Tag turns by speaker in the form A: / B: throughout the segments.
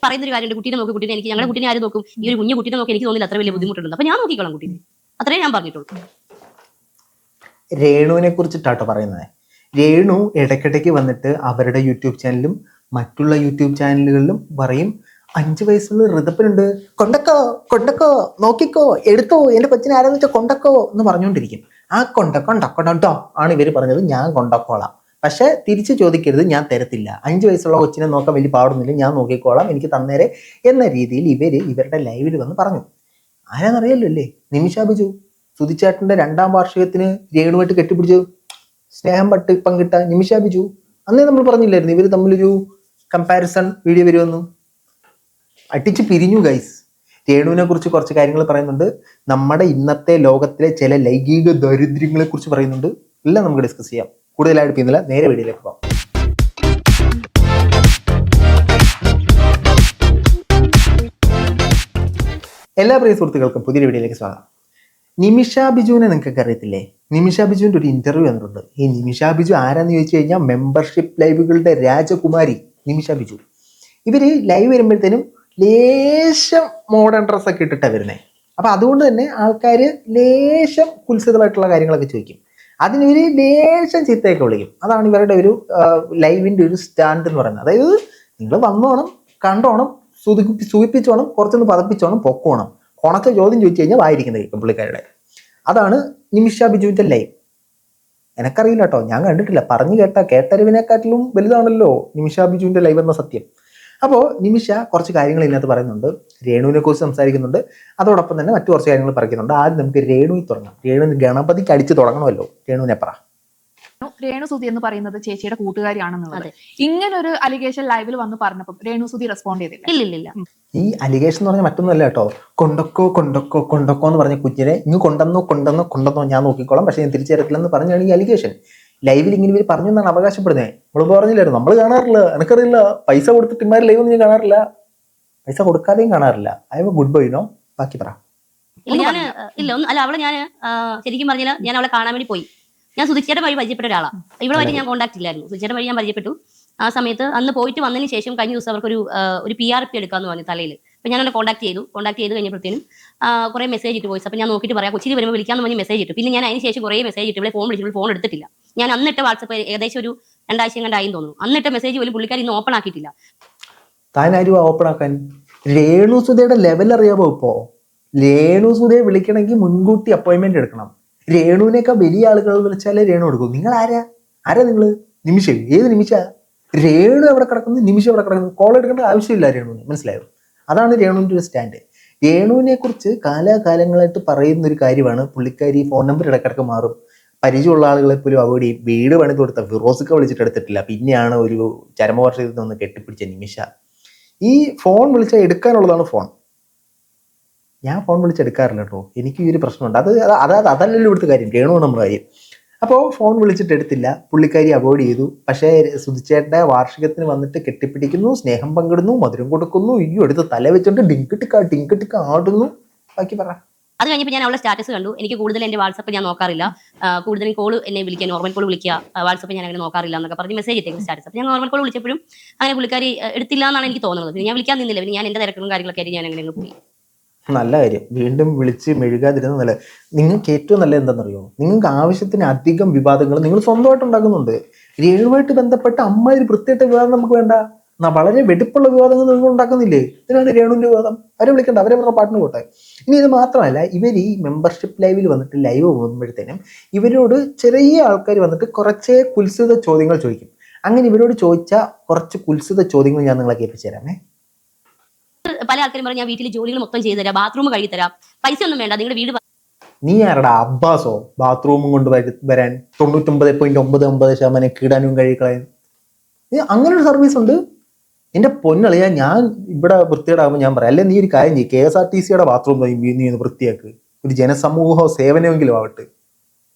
A: പറയുന്ന ഒരു കാര്യമുണ്ട്, കുട്ടീനെ നോക്കി, കുട്ടീനെ എനിക്ക് ഞങ്ങളുടെ കുട്ടീനെ ആരും നോക്കും, ഈ ഒരു കുഞ്ഞു കുട്ടീനെ നോക്കി എനിക്ക് തോന്നില്ല അത്ര വലിയ ബുദ്ധിമുട്ടുണ്ട്, അപ്പൊ ഞാൻ നോക്കിക്കോളാം കുട്ടീനെ, അത്രേ ഞാൻ പറഞ്ഞിട്ടുള്ളൂ.
B: രേണുവിനെ കുറിച്ചിട്ടാട്ടോ പറയുന്നത്. രേണു ഇടയ്ക്കിടയ്ക്ക് വന്നിട്ട് അവരുടെ യൂട്യൂബ് ചാനലിലും മറ്റുള്ള യൂട്യൂബ് ചാനലുകളിലും പറയും 5 വയസ്സുള്ള ഋതപ്പനുണ്ട്, കൊണ്ടക്കോ കൊണ്ടക്കോ നോക്കിക്കോ എടുത്തോ എൻ്റെ കൊച്ചിനെ ആരാന്ന് വെച്ചാൽ കൊണ്ടക്കോ എന്ന് പറഞ്ഞുകൊണ്ടിരിക്കും. ആ കൊണ്ടക്കോ ആണ് ഇവർ പറഞ്ഞത്, ഞാൻ കൊണ്ടക്കോളാം, പക്ഷെ തിരിച്ചു ചോദിക്കരുത്, ഞാൻ തരത്തില്ല, 5 വയസ്സുള്ള കൊച്ചിനെ നോക്കാൻ വലിയ പാടൊന്നുമില്ല, ഞാൻ നോക്കിക്കോളാം, എനിക്ക് തന്നേരെ എന്ന രീതിയിൽ ഇവരുടെ ലൈവിൽ വന്ന് പറഞ്ഞു. ആരാന്നറിയല്ലോ അല്ലേ? നിമിഷ ബിജു. സുധിച്ചേട്ടൻ്റെ 2ാം വാർഷികത്തിന് രേണുവായിട്ട് കെട്ടിപ്പിടിച്ചു സ്നേഹം പങ്കിട്ട നിമിഷ ബിജു. അന്നേ നമ്മൾ പറഞ്ഞില്ലായിരുന്നു ഇവർ തമ്മിലൊരു കമ്പാരിസൺ വീഡിയോ വരുമെന്നും. അടിച്ച് പിരിഞ്ഞു ഗൈസ്. രേണുവിനെ കുറിച്ച് കുറച്ച് കാര്യങ്ങൾ പറയുന്നുണ്ട്, നമ്മുടെ ഇന്നത്തെ ലോകത്തിലെ ചില ലൈംഗിക ദാരിദ്ര്യങ്ങളെ കുറിച്ച് പറയുന്നുണ്ട്. എല്ലാം നമുക്ക് ഡിസ്കസ് ചെയ്യാം. കൂടുതലായിട്ട് പിന്നില്ല, നേരെ വീഡിയോയിലേക്ക് പോകാം. എല്ലാ പ്രിയ സുഹൃത്തുക്കൾക്കും പുതിയ വീഡിയോയിലേക്ക് സ്വാഗതം. നിമിഷ ബിജുവിനെ നിങ്ങൾക്കൊക്കെ അറിയത്തില്ലേ? നിമിഷ ബിജുവിൻ്റെ ഒരു ഇന്റർവ്യൂ വന്നിട്ടുണ്ട്. ഈ നിമിഷ ബിജു ആരാന്ന് ചോദിച്ചു കഴിഞ്ഞാൽ മെമ്പർഷിപ്പ് ലൈവുകളുടെ രാജകുമാരി നിമിഷ ബിജു. ഇവർ ലൈവ് വരുമ്പോഴത്തേനും ലേശം മോഡേൺ ഡ്രസ്സൊക്കെ ഇട്ടിട്ടാണ് വരുന്നത്. അപ്പം അതുകൊണ്ട് തന്നെ ആൾക്കാർ ലേശം കുൽസിതമായിട്ടുള്ള കാര്യങ്ങളൊക്കെ ചോദിക്കും. അതിനിവർ ലേശം ചീത്തയൊക്കെ വിളിക്കും. അതാണ് ഇവരുടെ ഒരു ലൈവിൻ്റെ ഒരു സ്റ്റാൻഡ് എന്ന് പറയുന്നത്. അതായത് നിങ്ങൾ വന്നോണം, കണ്ടോണം, സൂചിപ്പിച്ചോണം, കുറച്ചൊന്ന് പതപ്പിച്ചോണം, പൊക്കോണം. കൊണച്ച ചോദ്യം ചോദിച്ചു കഴിഞ്ഞാൽ വായിരിക്കുന്നത് കേൾക്കും പുള്ളിക്കാരുടെ. അതാണ് നിമിഷ ബിജുവിൻ്റെ ലൈവ്. എനക്കറിയില്ല കേട്ടോ, ഞാൻ കണ്ടിട്ടില്ല. പറഞ്ഞു കേട്ടറിവിനെക്കാട്ടിലും വലുതാണല്ലോ നിമിഷ ബിജുവിൻ്റെ ലൈവ് എന്ന സത്യം. അപ്പോൾ നിമിഷ കുറച്ച് കാര്യങ്ങൾ ഇതിനകത്ത് പറയുന്നുണ്ട്, രേണുവിനെ കുറിച്ച് സംസാരിക്കുന്നുണ്ട്, അതോടൊപ്പം തന്നെ മറ്റു കുറച്ച് കാര്യങ്ങൾ പറയുന്നുണ്ട്. ആദ്യം നമുക്ക് രേണുവിൽ തുടങ്ങാം. രേണു ഗണപതിക്ക് അടിച്ച് തുടങ്ങണമല്ലോ. രേണുവിനെ പറ.
C: രേണുസുതി എന്ന് പറയുന്നത് ചേച്ചിയുടെ കൂട്ടുകാരിയാണെന്നുള്ളത് ഇങ്ങനൊരു അലിഗേഷൻ ലൈവിൽ വന്ന് പറഞ്ഞപ്പോൾ രേണുസുതി റെസ്പോണ്ട് ചെയ്തില്ല.
A: ഇല്ല.
B: ഈ അലിഗേഷൻ എന്ന് പറഞ്ഞാൽ മറ്റൊന്നുമല്ല കേട്ടോ. കൊണ്ടക്കോ എന്ന് പറഞ്ഞ കുഞ്ഞിനെ ഇങ്ങ് കൊണ്ടെന്നോ ഞാൻ നോക്കിക്കോളാം, പക്ഷെ ഞാൻ തിരിച്ചു തരത്തില്ലെന്ന് പറഞ്ഞാണ് ഈ അലിഗേഷൻ. ലൈവിൽ ഇങ്ങനെ ഇവർ പറഞ്ഞു എന്നാണ് അവകാശപ്പെടുന്നത്. നമ്മൾ പറഞ്ഞില്ലായിരുന്നു, നമ്മൾ കാണാറില്ല, എനിക്കറിയില്ല, പൈസ കൊടുത്തിട്ട് ഇമാര് ലൈവ് ഒന്നും ഞാൻ കാണാറില്ല, പൈസ കൊടുക്കാതെയും കാണാറില്ല. I am good boy no. ബാക്കി പറ.
A: അവളെ ഞാൻ ശരിക്കും പറഞ്ഞാൽ ഞാൻ അവളെ കാണാൻ വേണ്ടി പോയി. ഞാൻ സുധിച്ചേട്ടൻ വഴി പരിചയപ്പെട്ട ഒരാളാണ്. ഇവിടെ വഴി ഞാൻ കോൺടാക്ട് ഇല്ലായിരുന്നു. സുധിച്ചേട്ടൻ വഴി ഞാൻ പരിചയപ്പെട്ടു. ആ സമയത്ത് അന്ന് പോയിട്ട് വന്നതിന് ശേഷം കഴിഞ്ഞ ദിവസം അവർക്ക് ഒരു PRP എടുക്കാന്ന് പറഞ്ഞു തലയിൽ. അപ്പൊ ഞാൻ അവനെ കോൺടാക്ട് ചെയ്ത് കഴിഞ്ഞപ്പോഴത്തേനും കുറെ മെസ്സേജ് ഇട്ട് വോയിസ്. അപ്പൊ ഞാൻ നോക്കിയിട്ട് പറയാം, കൊച്ചിയിൽ വരുമ്പോൾ വിളിക്കാന്ന് പറഞ്ഞ് മെസ്സേജ് ഇട്ടു. പിന്നെ ഞാൻ അതിന് ശേഷം കുറേ മെസ്സേജ് ഇട്ട് ഇവിടെ ഫോൺ വിളിച്ചിട്ട് ഫോൺ എടുത്തിട്ടില്ല. ഞാൻ അന്നിട്ട് വാട്സപ്പ് ഏകദേശം ഒരു 2 ആഴ്ച കണ്ടായി തോന്നുന്നു. അന്നിട്ട് മെസ്സേജ് പോലും പുള്ളിക്കാരി ഇന്ന് ഓപ്പൺ ആക്കിയിട്ടില്ല.
B: താൻ ആരും ഓപ്പൺ ആക്കാൻ? രേണുസുധയുടെ ലെവൽ അറിയാമോ? ഇപ്പോ രേണുസുധയെ വിളിക്കണമെങ്കിൽ മുൻകൂട്ടി അപ്പോയിന്റ്മെന്റ് എടുക്കണം. രേണുവിനേക്കാൾ വലിയ ആളുകൾ വിളിച്ചാലേ രേണു എടുക്കും. നിങ്ങൾ ആരാ നിങ്ങൾ? നിമിഷ? ഏത് നിമിഷ? രേണു എവിടെ കിടക്കുന്നു, നിമിഷം എവിടെ കിടക്കുന്നു? കോൾ എടുക്കേണ്ട ആവശ്യമില്ല രേണുവിന്, മനസ്സിലായോ? അതാണ് രേണുവിൻ്റെ ഒരു സ്റ്റാൻഡ്. രേണുവിനെ കുറിച്ച് കാലാകാലങ്ങളായിട്ട് പറയുന്ന ഒരു കാര്യമാണ്, പുള്ളിക്കാരി ഫോൺ നമ്പർ ഇടക്കിടക്ക് മാറും, പരിചയമുള്ള ആളുകളെ പോലും അവോയ്ഡ് ചെയ്യും. വീട് പണിത് കൊടുത്ത ഫിറോസിക്ക വിളിച്ചിട്ട് എടുത്തിട്ടില്ല, പിന്നെയാണ് ഒരു ചരമവർഷത്തിൽ നിന്ന് കെട്ടിപ്പിടിച്ച നിമിഷ. ഈ ഫോൺ വിളിച്ചാൽ എടുക്കാനുള്ളതാണ് ഫോൺ. ഞാൻ ഫോൺ വിളിച്ചെടുക്കാറില്ല കേട്ടോ, എനിക്ക് ഈ ഒരു പ്രശ്നമുണ്ട്. അതല്ലല്ലോ ഇവിടുത്തെ കാര്യം, രേണു നമ്മുടെ കാര്യം. അപ്പോൾ ഫോൺ വിളിച്ചിട്ട് എടുത്തില്ല, പുള്ളിക്കാരി അവോയ്ഡ് ചെയ്തു. പക്ഷേ സുധിച്ചേട്ടൻ്റെ വാർഷികത്തിന് വന്നിട്ട് കെട്ടിപ്പിടിക്കുന്നു, സ്നേഹം പങ്കിടുന്നു, മധുരം കൊടുക്കുന്നു, എടുത്ത് തല വെച്ചോണ്ട് ടിങ്കിട്ടിക്ക ആടുന്നു. ബാക്കി പറ.
A: അത് കഴിഞ്ഞപ്പോൾ ഞാൻ അവളുടെ സ്റ്റാറ്റസ് കണ്ടു. എനിക്ക് കൂടുതൽ എൻ്റെ വാട്സപ്പ് ഞാൻ നോക്കാറില്ല, കൂടുതലും കോൾ എന്നെ വിളിക്കുക, നോർമൽ കോൾ വിളിക്കുക, വാട്സപ്പ് ഞാൻ അങ്ങനെ നോക്കാറില്ല എന്നൊക്കെ പറഞ്ഞ് മെസ്സേജ് ഇട്ടേക്കും സ്റ്റാറ്റസ്. അപ്പോൾ ഞാൻ നോർമൽ കോൾ വിളിച്ചപ്പോഴും അങ്ങനെ പുള്ളിക്കാരി എടുത്തില്ല എന്നാണ് എനിക്ക് തോന്നുന്നത്. പിന്നെ ഞാൻ വിളിക്കാൻ നിന്നില്ല, പിന്നെ ഞാൻ എൻ്റെ തിരക്കും കാര്യങ്ങളൊക്കെ ആയിട്ട് ഞാൻ അങ്ങനെ പോയി.
B: നല്ല കാര്യം, വീണ്ടും വിളിച്ച് മെഴുകാതിരുന്ന നല്ല. നിങ്ങൾക്ക് ഏറ്റവും നല്ല എന്താണെന്നറിയോ? നിങ്ങൾക്ക് ആവശ്യത്തിന് അധികം വിവാദങ്ങൾ നിങ്ങൾ സ്വന്തമായിട്ട് ഉണ്ടാക്കുന്നുണ്ട്. രേണുവായിട്ട് ബന്ധപ്പെട്ട ഒരു വൃത്തിയായിട്ട വിവാദം നമുക്ക് വേണ്ട. വളരെ വെടിപ്പുള്ള വിവാദങ്ങൾ നിങ്ങൾ ഉണ്ടാക്കുന്നില്ലേ? ഇതിനാണ് രേണുവിൻ്റെ വിവാദം. അവരെ വിളിക്കണ്ട, അവരുടെ പാട്ടിന് പോട്ടെ. ഇനി ഇത് മാത്രമല്ല, ഇവർ ഈ മെമ്പർഷിപ്പ് ലൈവിൽ വന്നിട്ട് ലൈവ് പോകുമ്പോഴത്തേനും ഇവരോട് ചെറിയ ആൾക്കാർ വന്നിട്ട് കുറച്ചേ കുൽസിത ചോദ്യങ്ങൾ ചോദിക്കും. അങ്ങനെ ഇവരോട് ചോദിച്ച കുറച്ച് കുൽസിത ചോദ്യങ്ങൾ ഞാൻ നിങ്ങളെ കേൾപ്പിച്ചു തരാമേ.
A: പല ആൾക്കാരും പറഞ്ഞു, ഞാൻ വീട്ടിൽ ജോലികൾ മൊത്തം ചെയ്തു തരാം, ബാത്റൂം കഴുകി തരാം, പൈസ ഒന്നും വേണ്ട, നിങ്ങളുടെ വീട്.
B: നീ ആരടാ അബ്ബാസോ ബാത്റൂമും കൊണ്ട് വരാൻ? 99.99% കീടാനും കഴുകിക്കളയാൻ അങ്ങനെ ഒരു സർവീസ് ഉണ്ട്? എൻ്റെ പൊന്നളിയാ, ഞാൻ ഇവിടെ വൃത്തികേടാകുമ്പോൾ ഞാൻ പറയാം, അല്ലെ നീ ഒരു കാര്യം ചെയ്യും, KSRTCയുടെ ബാത്റൂം നീ വൃത്തിയാക്ക്, ഒരു ജനസമൂഹ സേവനമെങ്കിലും ആവട്ടെ.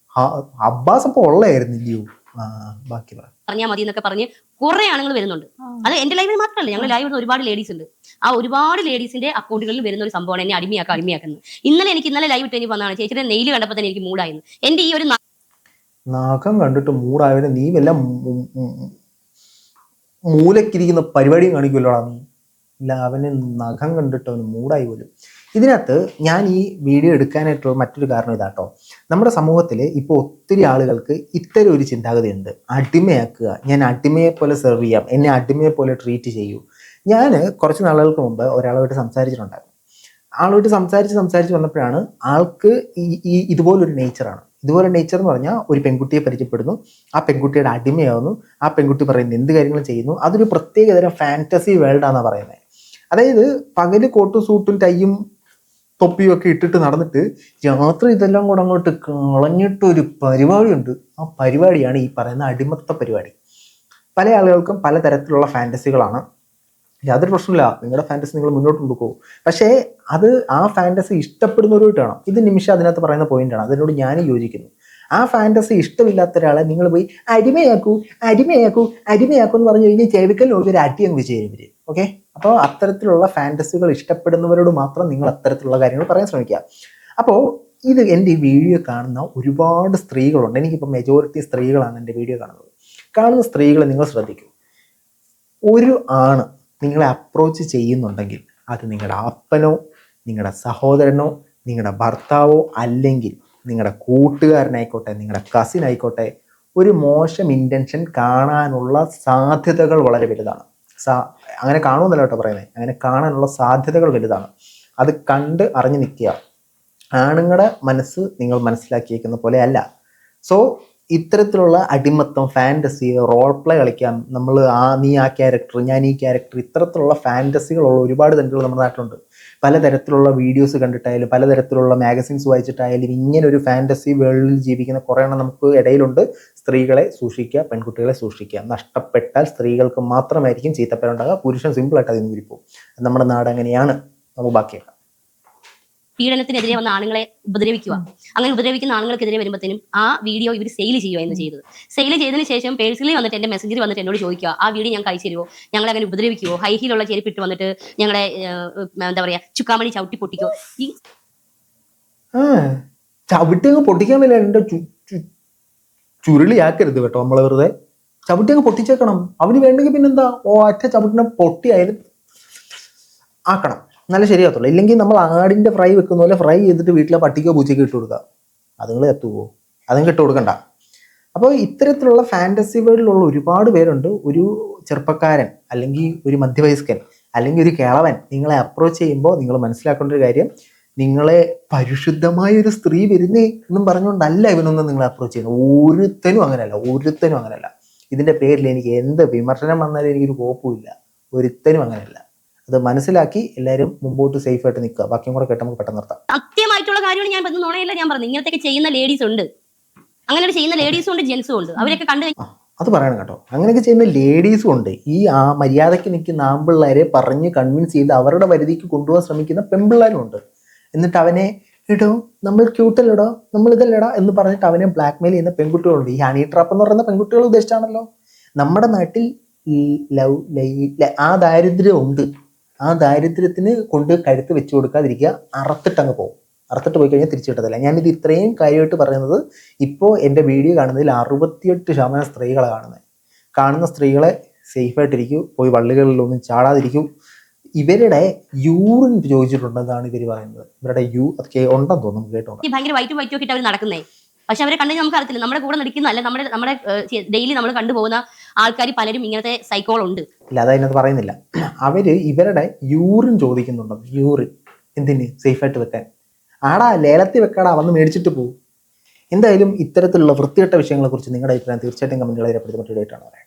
B: അബ്ബാസ് അപ്പോൾ ഉള്ളതായിരുന്നില്ലയോ? ബാക്കി
A: പറഞ്ഞാൽ മതി എന്നൊക്കെ പറഞ്ഞ് കുറെ ആളുകൾ വരുന്നുണ്ട്. അത് എന്റെ ലൈവിൽ മാത്രമല്ല, ഞങ്ങൾ ലൈവിൽ ഒരുപാട് ലേഡീസ് ഉണ്ട്. ആ ഒരുപാട് ലേഡീസിന്റെ അക്കൗണ്ടുകളിൽ വരുന്ന ഒരു സംഭവമാണ് എന്നെ അടിമയാക്കുന്നത്. ഇന്നലെ ലൈവ് ഇട്ട് വന്നതാണ്, ചേച്ചിയുടെ നെയിൽ കണ്ടപ്പോൾ തന്നെ എനിക്ക് മൂടായിരുന്നു. എന്റെ ഈ ഒരു
B: നഖം കണ്ടിട്ട് മൂടായവനെ നീ വല്ല മൂലക്കിരിക്കുന്ന പരിപാടിയും കാണിക്കുമല്ലോടാ നീ. ഇല്ല, അവന് നഖം കണ്ടിട്ട് അവന് മൂടായി പോലും. ഇതിനകത്ത് ഞാൻ ഈ വീഡിയോ എടുക്കാനായിട്ടുള്ള മറ്റൊരു കാരണം ഇതാട്ടോ. നമ്മുടെ സമൂഹത്തിൽ ഇപ്പോൾ ഒത്തിരി ആളുകൾക്ക് ഇത്തരം ഒരു ചിന്താഗതിയുണ്ട്, അടിമയാക്കുക, ഞാൻ അടിമയെ പോലെ സെർവ് ചെയ്യാം, എന്നെ അടിമയെ പോലെ ട്രീറ്റ് ചെയ്യൂ. ഞാൻ കുറച്ച് നാളുകൾക്ക് മുമ്പ് ഒരാളുമായിട്ട് സംസാരിച്ചിട്ടുണ്ടായിരുന്നു. ആളുമായിട്ട് സംസാരിച്ച് വന്നപ്പോഴാണ് ആൾക്ക് ഈ ഇതുപോലൊരു നേച്ചറാണ്. ഇതുപോലെ നേച്ചർ എന്ന് പറഞ്ഞാൽ ഒരു പെൺകുട്ടിയെ പരിചയപ്പെടുന്നു, ആ പെൺകുട്ടിയുടെ അടിമയാവുന്നു, ആ പെൺകുട്ടി പറയുന്ന എന്ത് കാര്യങ്ങളും ചെയ്യുന്നു. അതൊരു പ്രത്യേകതരം ഫാൻറ്റസി വേൾഡാണെന്നാണ് പറയുന്നത്. അതായത് പകല് കോട്ടും സൂട്ടും ടൈയും തൊപ്പിയും ഒക്കെ ഇട്ടിട്ട് നടന്നിട്ട് രാത്രി ഇതെല്ലാം കൂടെ അങ്ങോട്ട് കളഞ്ഞിട്ടൊരു പരിപാടിയുണ്ട്. ആ പരിപാടിയാണ് ഈ പറയുന്ന അടിമത്ത പരിപാടി. പല ആളുകൾക്കും പല തരത്തിലുള്ള ഫാൻറ്റസികളാണ്. യാതൊരു പ്രശ്നമില്ല, നിങ്ങളുടെ ഫാൻറ്റസി നിങ്ങൾ മുന്നോട്ട് കൊണ്ടുപോകും. പക്ഷേ അത് ആ ഫാൻറ്റസി ഇഷ്ടപ്പെടുന്നവരോട്ട് വേണം. ഇത് നിമിഷം അതിനകത്ത് പറയുന്ന പോയിന്റാണ്, അതിനോട് ഞാൻ യോജിക്കുന്നു. ആ ഫാൻറ്റസി ഇഷ്ടമില്ലാത്ത ഒരാളെ നിങ്ങൾ പോയി അടിമയാക്കൂ എന്ന് പറഞ്ഞു കഴിഞ്ഞാൽ ചെവിക്കലിനോട് ഒരു അടി അങ്ങ് വെച്ച് തരും ഇവര്. ഓക്കെ, അപ്പോൾ അത്തരത്തിലുള്ള ഫാൻറ്റസികൾ ഇഷ്ടപ്പെടുന്നവരോട് മാത്രം നിങ്ങൾ അത്തരത്തിലുള്ള കാര്യങ്ങൾ പറയാൻ ശ്രമിക്കുക. അപ്പോൾ ഇത് എൻ്റെ ഈ വീഡിയോ കാണുന്ന ഒരുപാട് സ്ത്രീകളുണ്ട്. എനിക്കിപ്പോൾ മെജോറിറ്റി സ്ത്രീകളാണ് എൻ്റെ വീഡിയോ കാണുന്നത്. കാണുന്ന സ്ത്രീകളെ നിങ്ങൾ ശ്രദ്ധിക്കൂ. ഒരു ആണ് നിങ്ങളെ അപ്രോച്ച് ചെയ്യുന്നുണ്ടെങ്കിൽ അത് നിങ്ങളുടെ അപ്പനോ നിങ്ങളുടെ സഹോദരനോ നിങ്ങളുടെ ഭർത്താവോ അല്ലെങ്കിൽ നിങ്ങളുടെ കൂട്ടുകാരനായിക്കോട്ടെ നിങ്ങളുടെ കസിൻ ആയിക്കോട്ടെ, ഒരു മോശം ഇൻറ്റൻഷൻ കാണാനുള്ള സാധ്യതകൾ വളരെ വലുതാണ്. അങ്ങനെ കാണുമെന്നല്ല കേട്ടോ പറയുന്നത്, അങ്ങനെ കാണാനുള്ള സാധ്യതകൾ വലുതാണ്. അത് കണ്ട് അറിഞ്ഞു നിൽക്കുക. ആണുങ്ങളുടെ മനസ്സ് നിങ്ങൾ മനസ്സിലാക്കിയേക്കുന്ന പോലെ അല്ല. സോ ഇത്തരത്തിലുള്ള അടിമത്തം, ഫാൻറ്റസി, റോൾ പ്ലേ കളിക്കാം, നമ്മൾ നീ ആ ക്യാരക്ടർ ഞാൻ ഈ ക്യാരക്ടർ, ഇത്തരത്തിലുള്ള ഫാൻറ്റസികളുള്ള ഒരുപാട് തരത്തിലുള്ള നമ്മുടെ നാട്ടിലുണ്ട്. പലതരത്തിലുള്ള വീഡിയോസ് കണ്ടിട്ടായാലും പലതരത്തിലുള്ള മാഗസിൻസ് വായിച്ചിട്ടായാലും ഇങ്ങനെ ഒരു ഫാൻറ്റസി വേൾഡിൽ ജീവിക്കുന്ന കുറേ എണ്ണം നമുക്ക് ഇടയിലുണ്ട്. സ്ത്രീകളെ സൂക്ഷിക്കുക, പെൺകുട്ടികളെ സൂക്ഷിക്കുക. നഷ്ടപ്പെട്ടാൽ സ്ത്രീകൾക്ക് മാത്രമായിരിക്കും ചീത്തപ്പേരുണ്ടാകുക, പുരുഷൻ സിമ്പിളായിട്ട് അതിന് ഊരിപ്പോകും. നമ്മുടെ നാട് അങ്ങനെയാണ്. നമുക്ക് ബാക്കിയാക്കാം.
A: പീഡനത്തിനെതിരെ വന്ന ആണുങ്ങളെ ഉപദ്രവിക്കുക, അങ്ങനെ ഉപദ്രവിക്കുന്ന ആണുങ്ങൾക്കെതിരെ വരുമ്പോഴത്തേനും ആ വീഡിയോ ഇവർ സെയിൽ ചെയ്യുക എന്ന് ചെയ്തത്. സെയിൽ ചെയ്തതിന് ശേഷം പേഴ്സണലി വന്നിട്ട് എൻ്റെ മെസ്സേജിൽ വന്നിട്ട് എന്നോട് ചോദിക്കുക, ആ വീഡിയോ ഞാൻ കഴിച്ചു തരുമോ, ഞങ്ങളെ അങ്ങനെ ഉപദ്രവിക്കുമോ, ഹൈ ഹീലുള്ള ചെരുപ്പിട്ട് വന്നിട്ട് ഞങ്ങളെ എന്താ പറയാ ചുക്കാമണി ചവിട്ടി പൊട്ടിക്കോ. ഈ
B: ചവിട്ടി അങ്ങ് പൊട്ടിക്കാൻ പറ്റില്ല, എൻ്റെ ചുരുളിയാക്കരുത് കേട്ടോ. നമ്മളെ വെറുതെ ചവിട്ടി അങ്ങ് പൊട്ടിച്ചേക്കണം. അവന് വേണ്ടെങ്കിൽ പിന്നെന്താ, ഒറ്റ ചവിട്ടിനെ പൊട്ടിയായാലും ആക്കണം, നല്ല ശരിയാകത്തുള്ളൂ. ഇല്ലെങ്കിൽ നമ്മൾ ആടിൻ്റെ ഫ്രൈ വെക്കുന്ന പോലെ ഫ്രൈ ചെയ്തിട്ട് വീട്ടിലെ പട്ടിക്കോ പൂച്ചയ്ക്കോ ഇട്ട് കൊടുക്കുക, അതുങ്ങൾ എത്തുമോ? അതും ഇട്ട് കൊടുക്കണ്ട. അപ്പോൾ ഇത്തരത്തിലുള്ള ഫാൻറ്റസി വേൾഡിലുള്ള ഒരുപാട് പേരുണ്ട്. ഒരു ചെറുപ്പക്കാരൻ അല്ലെങ്കിൽ ഒരു മധ്യവയസ്കൻ അല്ലെങ്കിൽ ഒരു കിളവൻ നിങ്ങളെ അപ്രോച്ച് ചെയ്യുമ്പോൾ നിങ്ങൾ മനസ്സിലാക്കേണ്ട ഒരു കാര്യം, നിങ്ങളെ പരിശുദ്ധമായ ഒരു സ്ത്രീ വരുന്നേ എന്നും പറഞ്ഞുകൊണ്ടല്ല ഇവനൊന്നും നിങ്ങളെ അപ്രോച്ച് ചെയ്യുന്നത്. ഒരുത്തനും അങ്ങനെയല്ല. ഇതിൻ്റെ പേരിൽ എനിക്ക് എന്ത് വിമർശനം വന്നാലും എനിക്കൊരു കോപ്പുമില്ല. ഒരുത്തനും അങ്ങനെയല്ല. അത് മനസ്സിലാക്കി എല്ലാവരും മുമ്പോട്ട് സേഫ് ആയിട്ട് നിൽക്കുക. ബാക്കിയും കൂടെ കേട്ട് നമുക്ക് പെട്ടെന്ന് നിർത്താം.
A: സത്യമായിട്ടുള്ള കാര്യമാണ് ഞാൻ പറഞ്ഞു, നുണയല്ല ഞാൻ പറഞ്ഞു. ഇങ്ങനത്തെയൊക്കെ ചെയ്യുന്ന ലേഡീസ് ഉണ്ട്, അങ്ങനെ ചെയ്യുന്ന ലേഡീസും ഉണ്ട്, ജെൻസും ഉണ്ട്. അവരൊക്കെ കണ്ടു
B: അത് പറയണം കേട്ടോ. അങ്ങനെയൊക്കെ ചെയ്യുന്ന ലേഡീസും ഉണ്ട്. ഈ മര്യാദയ്ക്ക് നിൽക്കുന്ന ആൺപിള്ളേരെ പറഞ്ഞ് കൺവിൻസ് ചെയ്ത് അവരുടെ പരിധിക്ക് കൊണ്ടുപോകാൻ ശ്രമിക്കുന്ന പെൺപിള്ളേരും ഉണ്ട്. എന്നിട്ട് അവനെ ഇടോ നമ്മൾ ക്യൂട്ടല്ലടോ നമ്മൾ ഇതല്ലടാ എന്ന് പറഞ്ഞിട്ട് അവനെ ബ്ലാക്ക് മെയിൽ ചെയ്യുന്ന പെൺകുട്ടികളുണ്ട്. ഈ ഹണി ട്രാപ്പ് എന്ന് പറയുന്ന പെൺകുട്ടികൾ ഉദ്ദേശിച്ചാണല്ലോ. നമ്മുടെ നാട്ടിൽ ആ ദാരിദ്ര്യം ഉണ്ട്. ആ ദാരിദ്ര്യത്തിന് കൊണ്ട് കഴുത്ത് വെച്ച് കൊടുക്കാതിരിക്കുക, അറുത്തിട്ടങ്ങ് പോകും. അറുത്തിട്ട് പോയി കഴിഞ്ഞാൽ തിരിച്ചു കിട്ടത്തില്ല. ഞാനിത് ഇത്രയും കാര്യമായിട്ട് പറയുന്നത്, ഇപ്പോൾ എൻ്റെ വീഡിയോ കാണുന്നതിൽ 68% സ്ത്രീകളെ കാണുന്ന സ്ത്രീകളെ സേഫായിട്ടിരിക്കൂ, പോയി വള്ളികളിലൊന്നും ചാടാതിരിക്കൂ. ഇവരുടെ യൂറിൻ ചോദിച്ചിട്ടുണ്ടെന്നാണ് ഇവർ പറയുന്നത്. ഇവരുടെ അതൊക്കെ ഉണ്ടെന്ന് തോന്നുന്നു, കേട്ടോ.
A: ഭയങ്കര വൈറ്റും ഒക്കെ ഇട്ട് അവർ നടക്കുന്നേ. പക്ഷെ അവരെ കണ്ടു നമുക്ക് അറിയത്തില്ല. നമ്മുടെ കൂടെ നടിക്കുന്ന അല്ല, നമ്മുടെ ഡെയിലി നമ്മൾ കണ്ടുപോകുന്ന ആൾക്കാർ പലരും ഇങ്ങനത്തെ സൈക്കോളുണ്ട്.
B: ഇല്ല, അതതിനകത്ത് പറയുന്നില്ല. അവര് ഇവരുടെ യൂറിൻ ചോദിക്കുന്നുണ്ടോ. യൂറിൻ എന്തിന്? സേഫായിട്ട് വെക്കാൻ. ആടാ ലേലത്തിൽ വെക്കാടാ, വന്ന് മേടിച്ചിട്ട് പോകും. എന്തായാലും ഇത്തരത്തിലുള്ള വൃത്തികെട്ട വിഷയങ്ങളെക്കുറിച്ച് നിങ്ങളുടെ അഭിപ്രായം തീർച്ചയായിട്ടും കമന്റുകളെ രേഖപ്പെടുത്തി. മറ്റൊരു ആയിട്ടാണ് പറയാം.